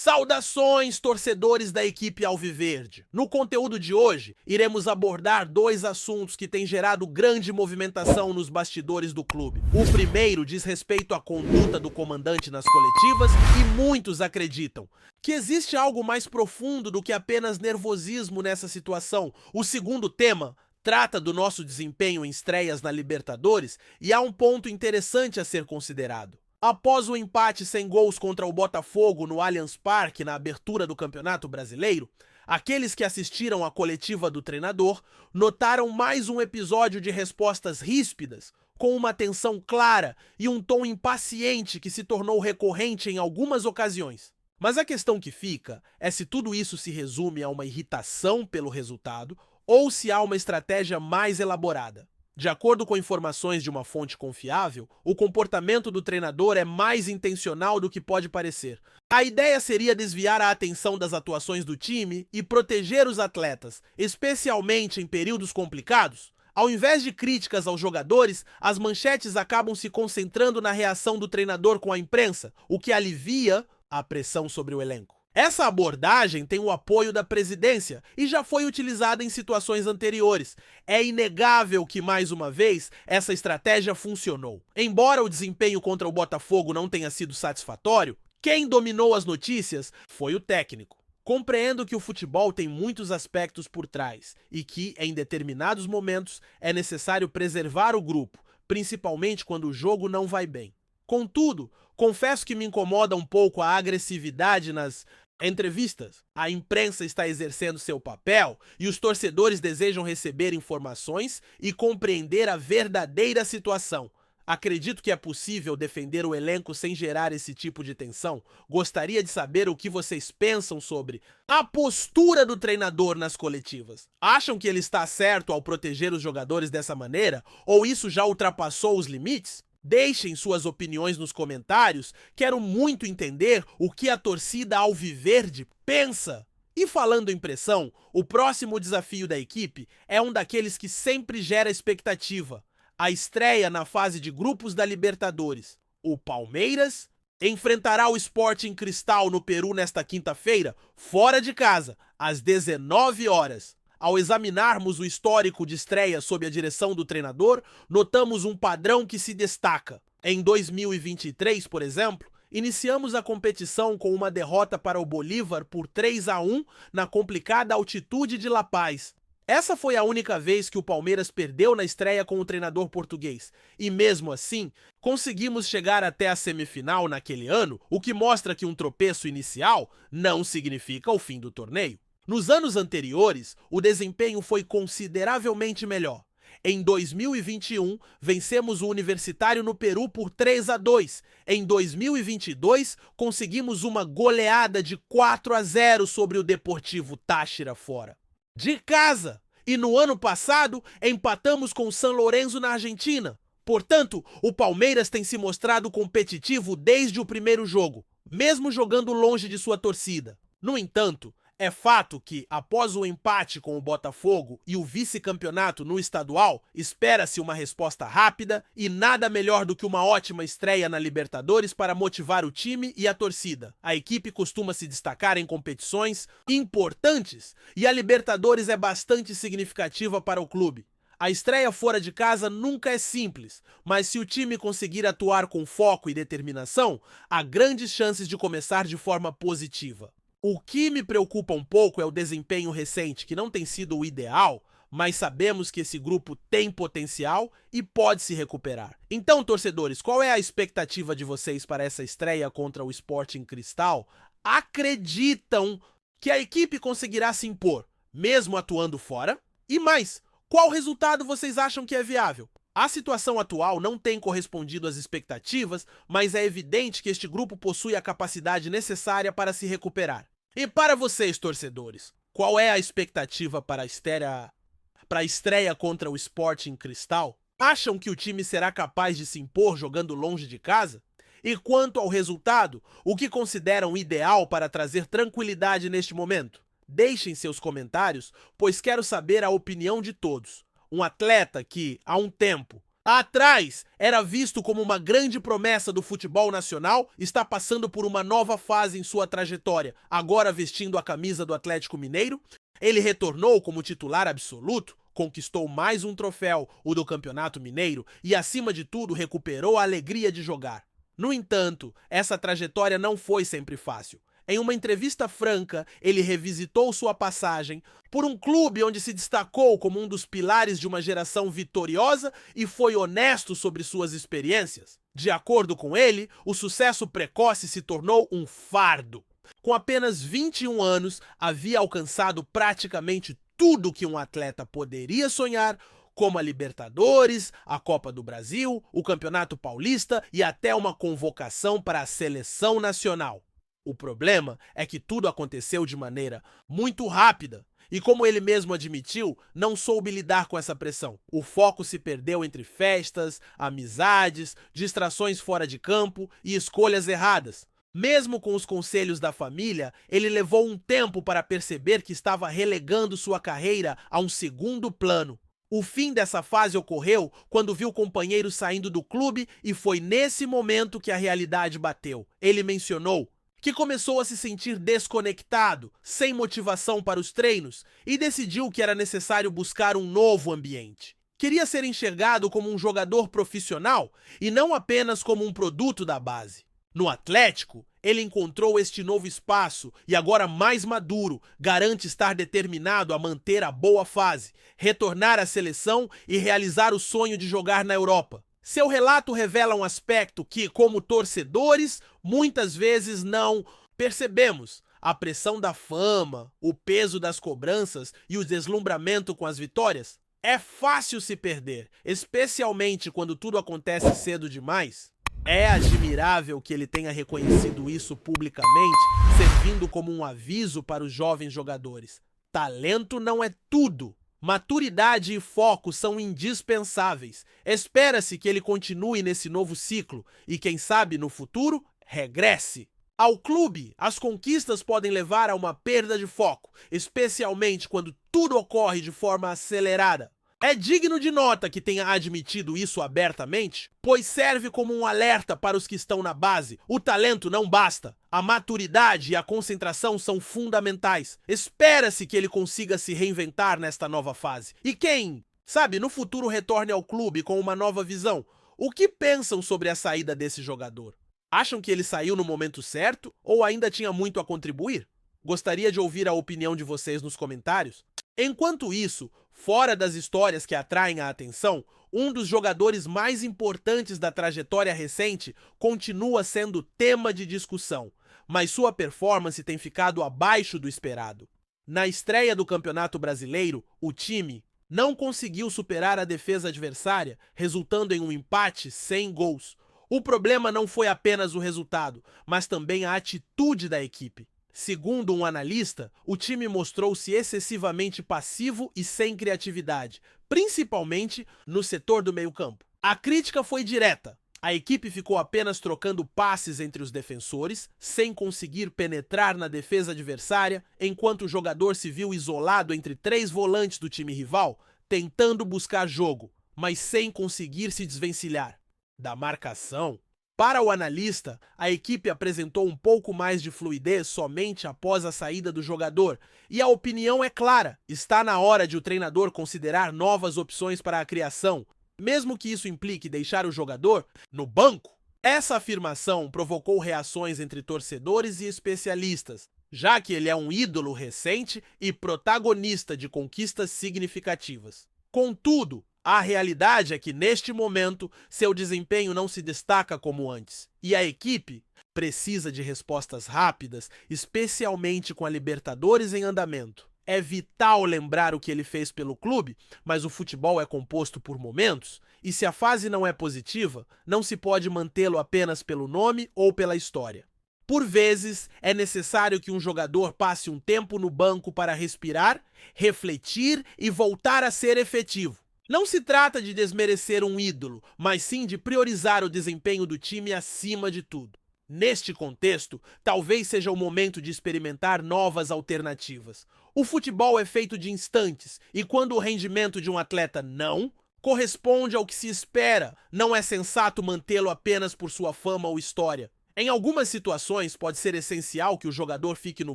Saudações, torcedores da equipe Alviverde! No conteúdo de hoje, iremos abordar dois assuntos que têm gerado grande movimentação nos bastidores do clube. O primeiro diz respeito à conduta do comandante nas coletivas e muitos acreditam que existe algo mais profundo do que apenas nervosismo nessa situação. O segundo tema trata do nosso desempenho em estreias na Libertadores e há um ponto interessante a ser considerado. Após o empate sem gols contra o Botafogo no Allianz Parque na abertura do Campeonato Brasileiro, aqueles que assistiram à coletiva do treinador notaram mais um episódio de respostas ríspidas, com uma tensão clara e um tom impaciente que se tornou recorrente em algumas ocasiões. Mas a questão que fica é se tudo isso se resume a uma irritação pelo resultado ou se há uma estratégia mais elaborada. De acordo com informações de uma fonte confiável, o comportamento do treinador é mais intencional do que pode parecer. A ideia seria desviar a atenção das atuações do time e proteger os atletas, especialmente em períodos complicados. Ao invés de críticas aos jogadores, as manchetes acabam se concentrando na reação do treinador com a imprensa, o que alivia a pressão sobre o elenco. Essa abordagem tem o apoio da presidência e já foi utilizada em situações anteriores. É inegável que, mais uma vez, essa estratégia funcionou. Embora o desempenho contra o Botafogo não tenha sido satisfatório, quem dominou as notícias foi o técnico. Compreendo que o futebol tem muitos aspectos por trás e que, em determinados momentos, é necessário preservar o grupo, principalmente quando o jogo não vai bem. Contudo, confesso que me incomoda um pouco a agressividade nas entrevistas. A imprensa está exercendo seu papel e os torcedores desejam receber informações e compreender a verdadeira situação. Acredito que é possível defender o elenco sem gerar esse tipo de tensão. Gostaria de saber o que vocês pensam sobre a postura do treinador nas coletivas. Acham que ele está certo ao proteger os jogadores dessa maneira? Ou isso já ultrapassou os limites? Deixem suas opiniões nos comentários, quero muito entender o que a torcida Alviverde pensa. E falando em pressão, o próximo desafio da equipe é um daqueles que sempre gera expectativa. A estreia na fase de grupos da Libertadores. O Palmeiras enfrentará o Sporting Cristal no Peru nesta quinta-feira, fora de casa, às 19 horas. Ao examinarmos o histórico de estreia sob a direção do treinador, notamos um padrão que se destaca. Em 2023, por exemplo, iniciamos a competição com uma derrota para o Bolívar por 3-1 na complicada altitude de La Paz. Essa foi a única vez que o Palmeiras perdeu na estreia com o treinador português. E mesmo assim, conseguimos chegar até a semifinal naquele ano, o que mostra que um tropeço inicial não significa o fim do torneio. Nos anos anteriores, o desempenho foi consideravelmente melhor. Em 2021, vencemos o Universitário no Peru por 3-2. Em 2022, conseguimos uma goleada de 4-0 sobre o Deportivo Táchira fora de casa. E no ano passado, empatamos com o San Lorenzo na Argentina. Portanto, o Palmeiras tem se mostrado competitivo desde o primeiro jogo, mesmo jogando longe de sua torcida. No entanto, é fato que, após o empate com o Botafogo e o vice-campeonato no estadual, espera-se uma resposta rápida e nada melhor do que uma ótima estreia na Libertadores para motivar o time e a torcida. A equipe costuma se destacar em competições importantes e a Libertadores é bastante significativa para o clube. A estreia fora de casa nunca é simples, mas se o time conseguir atuar com foco e determinação, há grandes chances de começar de forma positiva. O que me preocupa um pouco é o desempenho recente, que não tem sido o ideal, mas sabemos que esse grupo tem potencial e pode se recuperar. Então, torcedores, qual é a expectativa de vocês para essa estreia contra o Sporting Cristal? Acreditam que a equipe conseguirá se impor, mesmo atuando fora? E mais, qual resultado vocês acham que é viável? A situação atual não tem correspondido às expectativas, mas é evidente que este grupo possui a capacidade necessária para se recuperar. E para vocês, torcedores, qual é a expectativa para a estreia contra o Sporting Cristal? Acham que o time será capaz de se impor jogando longe de casa? E quanto ao resultado, o que consideram ideal para trazer tranquilidade neste momento? Deixem seus comentários, pois quero saber a opinião de todos. Um atleta que, há um tempo, Atrás, era visto como uma grande promessa do futebol nacional, está passando por uma nova fase em sua trajetória, agora vestindo a camisa do Atlético Mineiro. Ele retornou como titular absoluto, conquistou mais um troféu, o do Campeonato Mineiro, e acima de tudo recuperou a alegria de jogar. No entanto, essa trajetória não foi sempre fácil. Em uma entrevista franca, ele revisitou sua passagem por um clube onde se destacou como um dos pilares de uma geração vitoriosa e foi honesto sobre suas experiências. De acordo com ele, o sucesso precoce se tornou um fardo. Com apenas 21 anos, havia alcançado praticamente tudo que um atleta poderia sonhar, como a Libertadores, a Copa do Brasil, o Campeonato Paulista e até uma convocação para a seleção nacional. O problema é que tudo aconteceu de maneira muito rápida e, como ele mesmo admitiu, não soube lidar com essa pressão. O foco se perdeu entre festas, amizades, distrações fora de campo e escolhas erradas. Mesmo com os conselhos da família, ele levou um tempo para perceber que estava relegando sua carreira a um segundo plano. O fim dessa fase ocorreu quando viu companheiros saindo do clube e foi nesse momento que a realidade bateu. Ele mencionou que começou a se sentir desconectado, sem motivação para os treinos e decidiu que era necessário buscar um novo ambiente. Queria ser enxergado como um jogador profissional e não apenas como um produto da base. No Atlético, ele encontrou este novo espaço e agora mais maduro, garante estar determinado a manter a boa fase, retornar à seleção e realizar o sonho de jogar na Europa. Seu relato revela um aspecto que, como torcedores, muitas vezes não percebemos. A pressão da fama, o peso das cobranças e o deslumbramento com as vitórias. É fácil se perder, especialmente quando tudo acontece cedo demais. É admirável que ele tenha reconhecido isso publicamente, servindo como um aviso para os jovens jogadores. Talento não é tudo. Maturidade e foco são indispensáveis. Espera-se que ele continue nesse novo ciclo e, quem sabe, no futuro, regresse. Ao clube, as conquistas podem levar a uma perda de foco, especialmente quando tudo ocorre de forma acelerada. É digno de nota que tenha admitido isso abertamente, pois serve como um alerta para os que estão na base. O talento não basta. A maturidade e a concentração são fundamentais. Espera-se que ele consiga se reinventar nesta nova fase. E quem sabe, no futuro retorne ao clube com uma nova visão. O que pensam sobre a saída desse jogador? Acham que ele saiu no momento certo ou ainda tinha muito a contribuir? Gostaria de ouvir a opinião de vocês nos comentários. Enquanto isso, fora das histórias que atraem a atenção, um dos jogadores mais importantes da trajetória recente continua sendo tema de discussão, mas sua performance tem ficado abaixo do esperado. Na estreia do Campeonato Brasileiro, o time não conseguiu superar a defesa adversária, resultando em um empate sem gols. O problema não foi apenas o resultado, mas também a atitude da equipe. Segundo um analista, o time mostrou-se excessivamente passivo e sem criatividade, principalmente no setor do meio-campo. A crítica foi direta. A equipe ficou apenas trocando passes entre os defensores, sem conseguir penetrar na defesa adversária, enquanto o jogador se viu isolado entre 3 volantes do time rival, tentando buscar jogo, mas sem conseguir se desvencilhar da marcação. Para o analista, a equipe apresentou um pouco mais de fluidez somente após a saída do jogador, e a opinião é clara: está na hora de o treinador considerar novas opções para a criação, mesmo que isso implique deixar o jogador no banco. Essa afirmação provocou reações entre torcedores e especialistas, já que ele é um ídolo recente e protagonista de conquistas significativas. Contudo, a realidade é que, neste momento, seu desempenho não se destaca como antes. E a equipe precisa de respostas rápidas, especialmente com a Libertadores em andamento. É vital lembrar o que ele fez pelo clube, mas o futebol é composto por momentos, e se a fase não é positiva, não se pode mantê-lo apenas pelo nome ou pela história. Por vezes, é necessário que um jogador passe um tempo no banco para respirar, refletir e voltar a ser efetivo. Não se trata de desmerecer um ídolo, mas sim de priorizar o desempenho do time acima de tudo. Neste contexto, talvez seja o momento de experimentar novas alternativas. O futebol é feito de instantes, e quando o rendimento de um atleta não corresponde ao que se espera, não é sensato mantê-lo apenas por sua fama ou história. Em algumas situações, pode ser essencial que o jogador fique no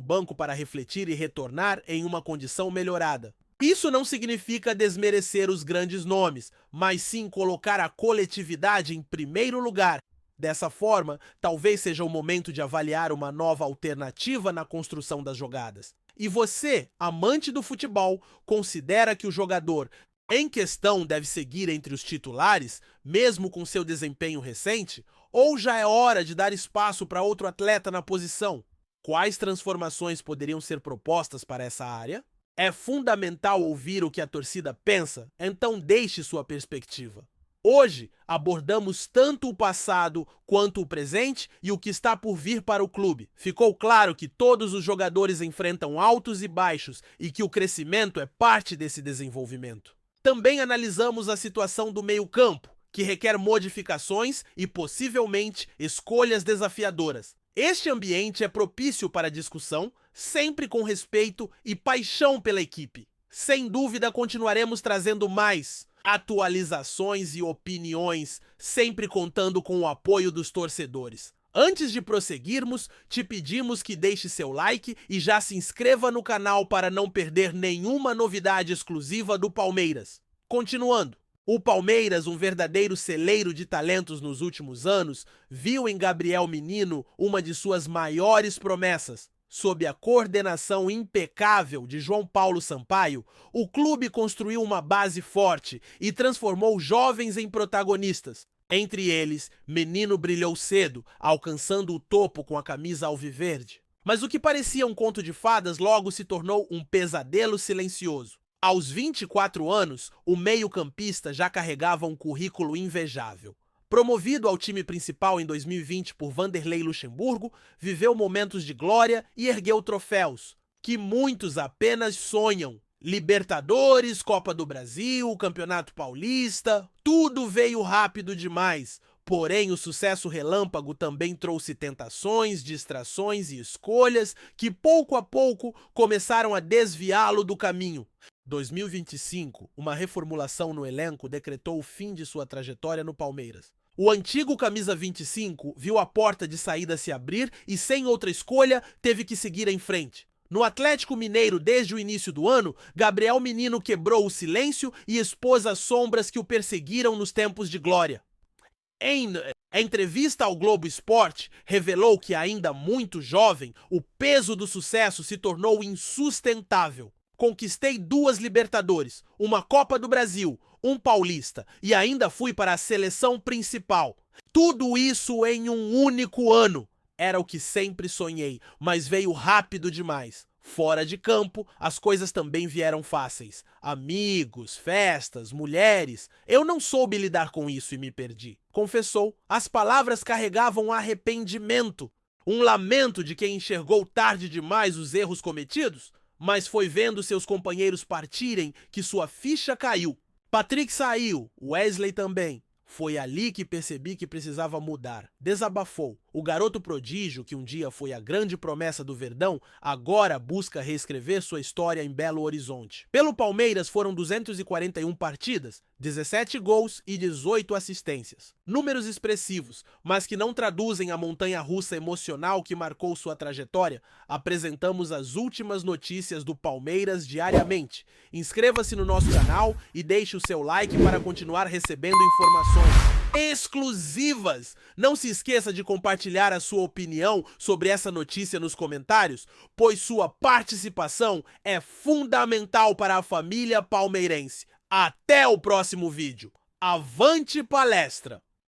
banco para refletir e retornar em uma condição melhorada. Isso não significa desmerecer os grandes nomes, mas sim colocar a coletividade em primeiro lugar. Dessa forma, talvez seja o momento de avaliar uma nova alternativa na construção das jogadas. E você, amante do futebol, considera que o jogador em questão deve seguir entre os titulares, mesmo com seu desempenho recente? Ou já é hora de dar espaço para outro atleta na posição? Quais transformações poderiam ser propostas para essa área? É fundamental ouvir o que a torcida pensa, então deixe sua perspectiva. Hoje, abordamos tanto o passado quanto o presente e o que está por vir para o clube. Ficou claro que todos os jogadores enfrentam altos e baixos e que o crescimento é parte desse desenvolvimento. Também analisamos a situação do meio-campo, que requer modificações e possivelmente escolhas desafiadoras. Este ambiente é propício para discussão, sempre com respeito e paixão pela equipe. Sem dúvida, continuaremos trazendo mais atualizações e opiniões, sempre contando com o apoio dos torcedores. Antes de prosseguirmos, te pedimos que deixe seu like e já se inscreva no canal para não perder nenhuma novidade exclusiva do Palmeiras. Continuando, o Palmeiras, um verdadeiro celeiro de talentos nos últimos anos, viu em Gabriel Menino uma de suas maiores promessas. Sob a coordenação impecável de João Paulo Sampaio, o clube construiu uma base forte e transformou jovens em protagonistas. Entre eles, Menino brilhou cedo, alcançando o topo com a camisa alviverde. Mas o que parecia um conto de fadas logo se tornou um pesadelo silencioso. Aos 24 anos, o meio-campista já carregava um currículo invejável. Promovido ao time principal em 2020 por Vanderlei Luxemburgo, viveu momentos de glória e ergueu troféus, que muitos apenas sonham. Libertadores, Copa do Brasil, Campeonato Paulista, tudo veio rápido demais. Porém, o sucesso relâmpago também trouxe tentações, distrações e escolhas que pouco a pouco começaram a desviá-lo do caminho. 2025, uma reformulação no elenco decretou o fim de sua trajetória no Palmeiras. O antigo camisa 25 viu a porta de saída se abrir e, sem outra escolha, teve que seguir em frente. No Atlético Mineiro, desde o início do ano, Gabriel Menino quebrou o silêncio e expôs as sombras que o perseguiram nos tempos de glória. Em entrevista ao Globo Esporte, revelou que, ainda muito jovem, o peso do sucesso se tornou insustentável. Conquistei 2 Libertadores, uma Copa do Brasil, um Paulista e ainda fui para a seleção principal. Tudo isso em um único ano. Era o que sempre sonhei, mas veio rápido demais. Fora de campo, as coisas também vieram fáceis. Amigos, festas, mulheres. Eu não soube lidar com isso e me perdi. Confessou, as palavras carregavam arrependimento. Um lamento de quem enxergou tarde demais os erros cometidos, mas foi vendo seus companheiros partirem que sua ficha caiu. Patrick saiu, Wesley também. Foi ali que percebi que precisava mudar. Desabafou. O garoto prodígio, que um dia foi a grande promessa do Verdão, agora busca reescrever sua história em Belo Horizonte. Pelo Palmeiras foram 241 partidas, 17 gols e 18 assistências. Números expressivos, mas que não traduzem a montanha-russa emocional que marcou sua trajetória. Apresentamos as últimas notícias do Palmeiras diariamente. Inscreva-se no nosso canal e deixe o seu like para continuar recebendo informações exclusivas. Não se esqueça de compartilhar a sua opinião sobre essa notícia nos comentários, pois sua participação é fundamental para a família palmeirense. Até o próximo vídeo. Avante palestra!